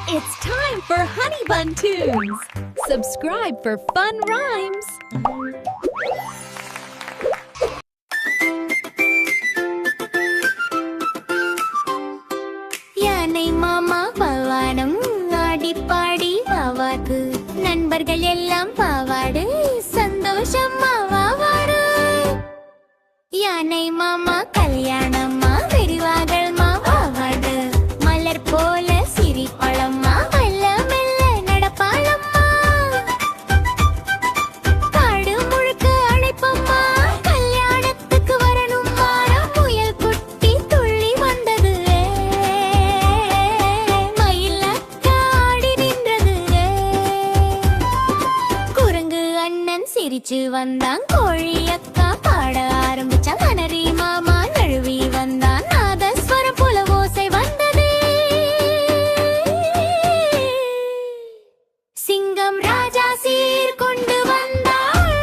It's time for Honey Bun Tunes. Subscribe for fun rhymes. யானை மாமா பவானம் ஆடி பாடி வாவாது நண்பர்கள் எல்லாம் பாவாடு சந்தோஷம் மாவாடு யானை மாமா கல்யாணம்மா விரிவாகள் மாவாடு மலர் போல சிரிப்பழம்மா மெல்ல மெல்ல நடப்பாளம்மா காடு முழுக்க அழைப்பம்மா கல்யாணத்துக்கு வரணும் வாரம் புயல் குட்டி துள்ளி வந்தது மயில் அக்கா ஆடி நின்றது குரங்கு அண்ணன் சிரிச்சு வந்தான் கோழி அக்கா பாட ஆரம்பிச்சான் கனரி மாமா நழுவி வந்தான் நாதஸ்வரம் போல ஓசை வந்தது சிங்கம் ராஜா சீர் கொண்டு வந்தான்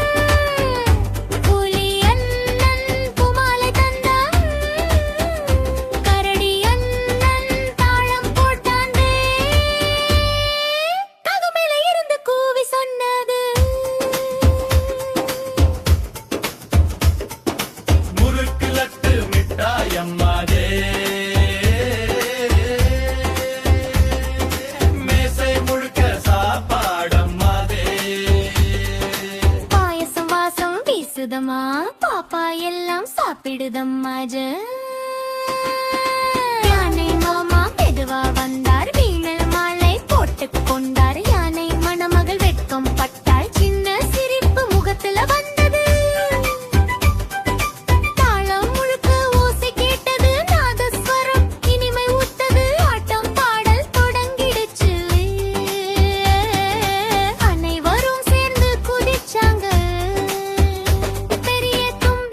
புலி அண்ணன் பூமாலை தந்தான் கரடி அண்ணன் தாளம் போட்டான் ககுமேல இருந்து கூவி சொன்னது முறுக்கு லட்டு மிட்டாயம்மாதே மேசை முழுக்க சாப்பாடம்மாதே பாயசம் வாசம் வீசுதம்மா பாப்பா எல்லாம் சாப்பிடுதம்மா